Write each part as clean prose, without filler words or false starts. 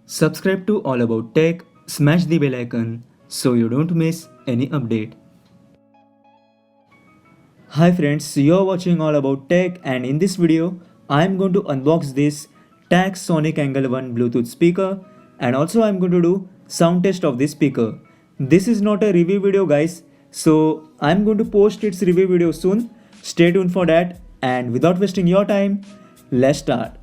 Subscribe to All About Tech, smash the bell icon so you don't miss any update. Hi friends, you're watching All About Tech and in this video, I'm going to unbox this Tagg Sonic Angle 1 Bluetooth speaker and also I'm going to do sound test of this speaker. This is not a review video guys, so I'm going to post its review video soon. Stay tuned for that and without wasting your time, let's start.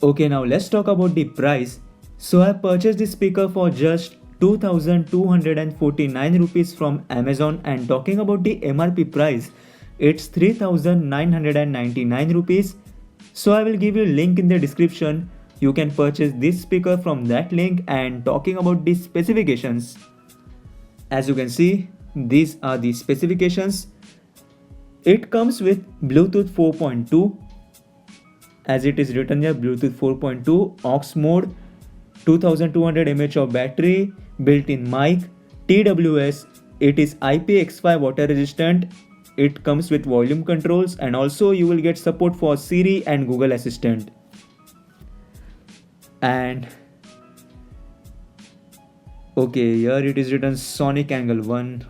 Okay, now let's talk about the price. So I purchased this speaker for just 2249 rupees from Amazon, and talking about the MRP price, it's 3999 rupees. So I will give you a link in the description. You can purchase this speaker from that link. And talking about the specifications, as you can see, these are the specifications. It comes with Bluetooth 4.2, as it is written here, Bluetooth 4.2, aux mode, 2200 mAh of battery, built-in mic, TWS, it is IPX5 water resistant, it comes with volume controls, and also you will get support for Siri and Google Assistant. And okay, here it is written Sonic Angle 1.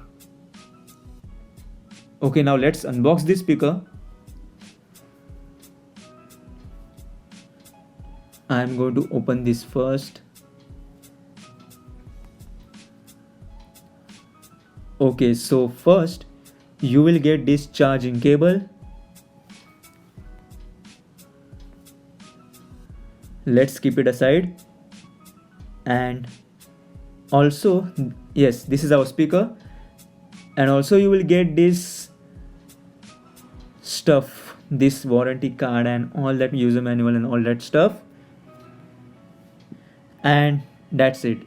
Okay, now let's unbox this speaker. I'm going to open this first. Okay, so first you will get this charging cable. Let's keep it aside. And also, yes, this is our speaker. And also you will get this stuff, this warranty card and all that, user manual and all that stuff. And that's it.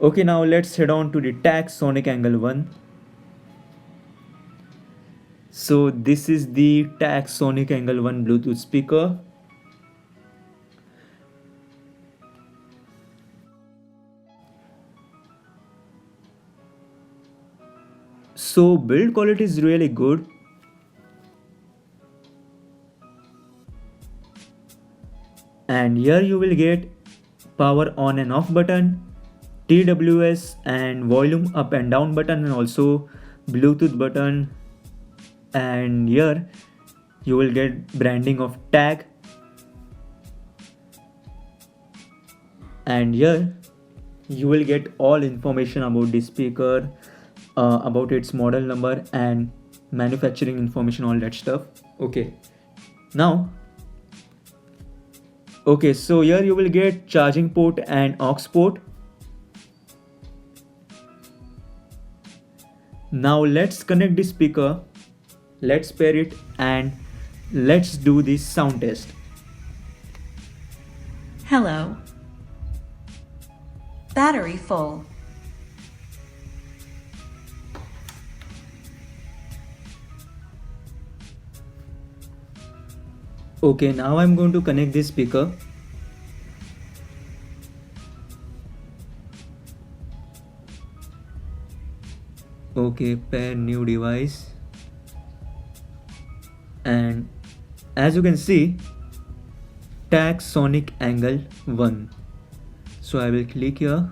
Okay, now let's head on to the Tagg Sonic Angle 1. So this is the Tagg Sonic Angle 1 Bluetooth speaker. So build quality is really good. And here you will get power on and off button, TWS and volume up and down button, and also Bluetooth button. And here you will get branding of Tagg. And here you will get all information about the speaker, about its model number and manufacturing information, all that stuff. Okay, now okay, so here you will get charging port and aux port. Now let's connect the speaker, let's pair it and let's do this sound test. Hello. Battery full. Okay, now I'm going to connect this speaker. Okay, pair new device. And as you can see, Tagg Sonic Angle 1. So I will click here.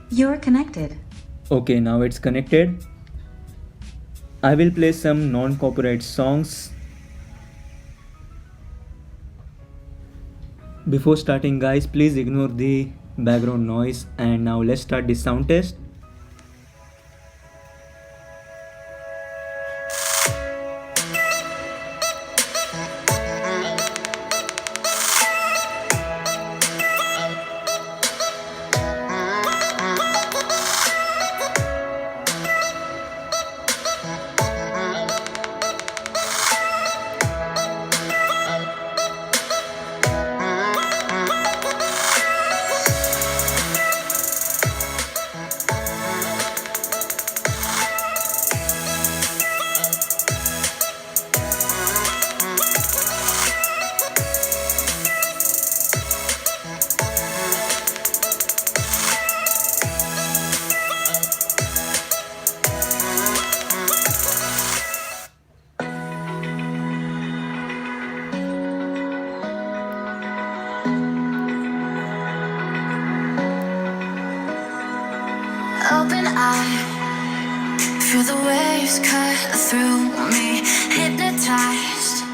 You're connected. Okay, now it's connected. I will play some non-copyright songs. Before starting guys, please ignore the background noise. And now let's start the sound test. open eye, feel the waves cut through me, hypnotized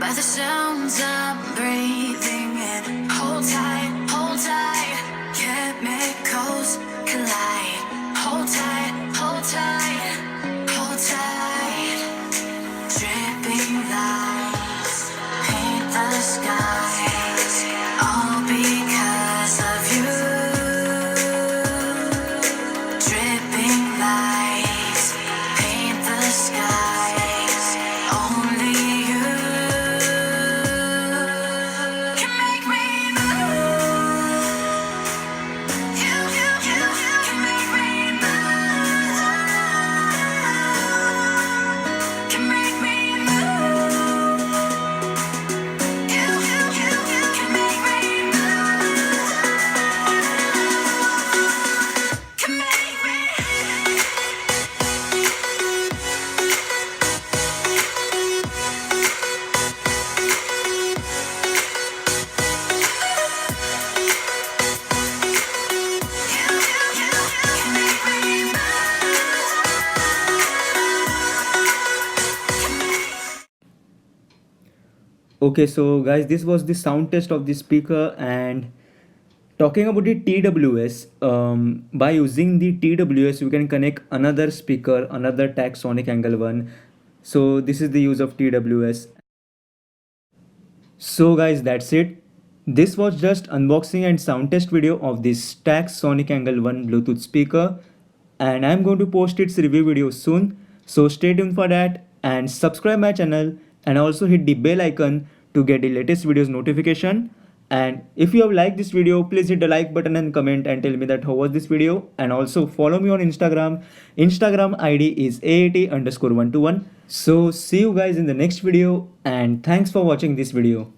by the sounds I'm breathing in. Hold tight, chemicals collide. Hold tight, hold tight, hold tight. Dripping lights paint the skies, all because of you. Dripping lights paint the skies, only you can make me move. You can make me move. Can make me move. You can make me move. Can make me. Okay, so guys, this was the sound test of the speaker. And talking about the TWS, by using the TWS, you can connect another speaker, another Tagg Sonic Angle one. So this is the use of TWS. So guys, that's it. This was just unboxing and sound test video of this Tagg Sonic Angle 1 Bluetooth speaker, and I'm going to post its review video soon. So stay tuned for that and subscribe my channel and also hit the bell icon to get the latest videos notification. And if you have liked this video, please hit the like button and comment and tell me that how was this video, and also follow me on Instagram. Instagram ID is AAT_121. So see you guys in the next video, and thanks for watching this video.